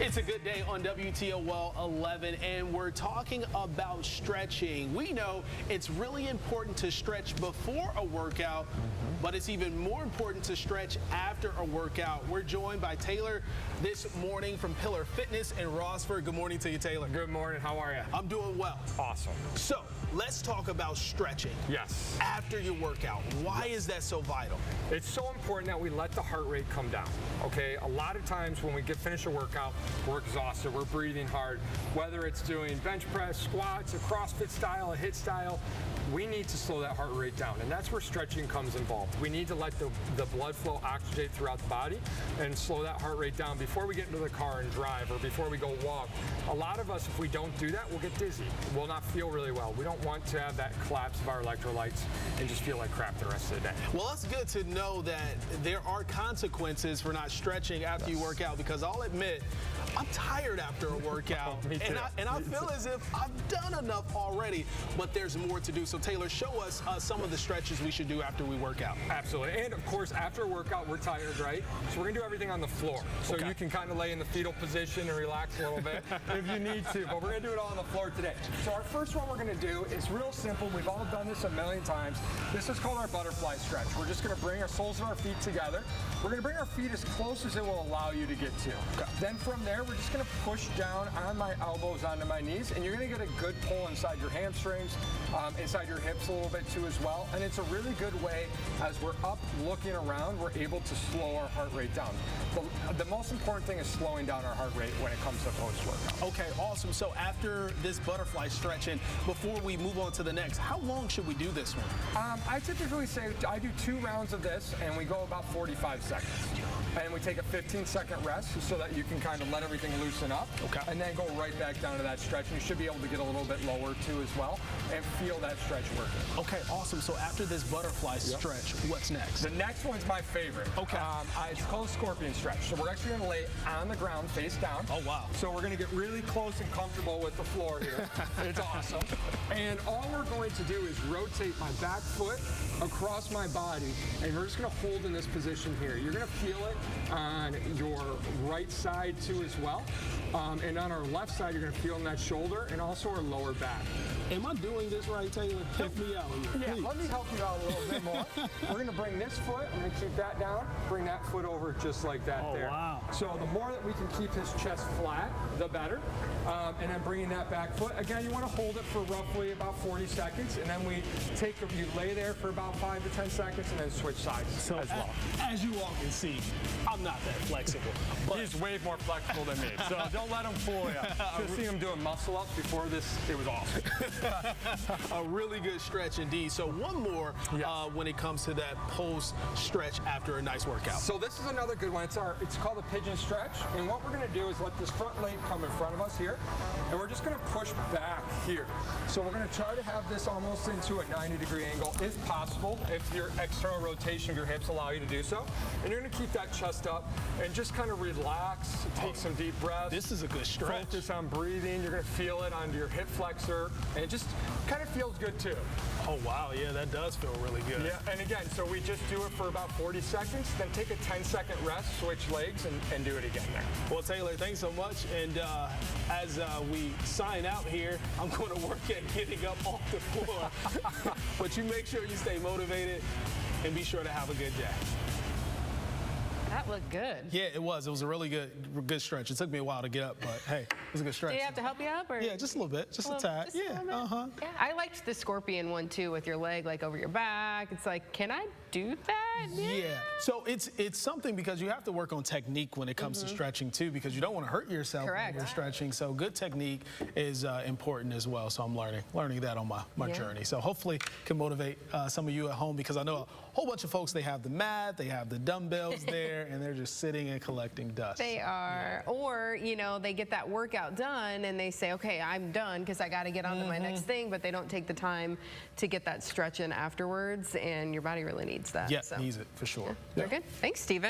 It's a good day on WTOL 11, and we're talking about stretching. We know it's really important to stretch before a workout, but it's even more important to stretch after a workout. We're joined by Taylor this morning from Pillar Fitness in Rossford. Good morning to you, Taylor. Good morning. How are you? I'm doing well. Awesome. So let's talk about stretching. Yes. After your workout. Why is that so vital? It's so important that we let the heart rate come down. Okay, a lot of times when we finish a workout, we're exhausted, we're breathing hard. Whether it's doing bench press, squats, a CrossFit style, a HIIT style, we need to slow that heart rate down, and that's where stretching comes involved. We need to let the blood flow oxygenate throughout the body and slow that heart rate down before we get into the car and drive or before we go walk. A lot of us, if we don't do that, we'll get dizzy. We'll not feel really well. We don't want to have that collapse of our electrolytes and just feel like crap the rest of the day. Well, it's good to know that there are consequences for not stretching after you work out, because I'll admit, I'm tired after a workout. Me too. And I feel as if I've done enough already, but there's more to do. So Taylor, show us some of the stretches we should do after we work out. Absolutely. And of course, after a workout, we're tired, right? So we're gonna do everything on the floor. So you can kind of lay in the fetal position and relax a little bit if you need to, but we're gonna do it all on the floor today. So our first one we're gonna do is real simple. We've all done this a million times. This is called our butterfly stretch. We're just gonna bring our soles of our feet together. We're gonna bring our feet as close as it will allow you to get to. Then from there, we're just gonna push down on my elbows onto my knees, and you're gonna get a good pull inside your hamstrings, inside your hips a little bit too as well. And it's a really good way, as we're up looking around, we're able to slow our heart rate down. The most important thing is slowing down our heart rate when it comes to post-workout. Okay, awesome. So after this butterfly stretch, and before we move on to the next, how long should we do this one? I typically say I do 2 rounds of this, and we go about 45 seconds. And we take a 15-second rest so that you can kind of let everything loosen up. Okay. And then go right back down to that stretch. And you should be able to get a little bit lower too as well and feel that stretch working. Okay, awesome. So after this butterfly stretch, what's next? The next one's my favorite. Okay. It's called scorpion stretch. So we're actually going to lay on the ground face down. Oh, wow. So we're going to get really close and comfortable with the floor here. It's awesome. And all we're going to do is rotate my back foot across my body, and we're just going to hold in this position here. You're going to feel it on your right side too as well. And on our left side, you're going to feel in that shoulder and also our lower back. Am I doing this right, Taylor? Help me out here, Yeah, please. let me help you out a little bit more. We're going to bring this foot, I'm going to keep that down, bring that foot over just like that there. Wow. So the more that we can keep his chest flat, the better. And then bringing that back foot. Again, you want to hold it for roughly about 40 seconds, and then you lay there for about 5 to 10 seconds, and then switch sides as well. As you all can see, I'm not that flexible. But He's way more flexible than me, so don't let him fool you. Just see him doing muscle ups before this, it was awesome. a really good stretch indeed. So one more when it comes to that post stretch after a nice workout. So this is another good one. It's called a pigeon stretch, and what we're going to do is let this front leg come in front of us here, and we're just going to push back here. So we're going to try to have this almost into a 90-degree angle if possible, if your external rotation of your hips allow you to do so. And you're going to keep that chest up and just kind of relax, take some deep breaths. This is a good stretch. Focus on breathing. You're going to feel it on your hip flexor, and it just kind of feels good too. Oh, wow. Yeah, that does feel really good. Yeah, and again, so we just do it for about 40 seconds, then take a 10-second rest, switch legs, and do it again there. Well, Taylor, thanks so much. And as we sign out here, I'm going to work at getting up off the floor. But you make sure you stay motivated and be sure to have a good day. That looked good. Yeah, it was. It was a really good stretch. It took me a while to get up, but hey, it was a good stretch. Did he have to help you up? Or? Yeah, just a little bit. Just a tad. Yeah, Yeah, I liked the scorpion one too, with your leg like over your back. It's like, can I do that? Yeah. So it's something, because you have to work on technique when it comes to stretching too, because you don't want to hurt yourself when you're stretching. So good technique is important as well. So I'm learning that on my journey. So hopefully can motivate some of you at home, because I know a whole bunch of folks, they have the mat, they have the dumbbells there, and they're just sitting and collecting dust. They are. Yeah. Or, you know, they get that workout done and they say, okay, I'm done because I got to get on to my next thing, but they don't take the time to get that stretch in afterwards, and your body really needs that. Yeah, needs it for sure. Very good. Thanks, Stephen.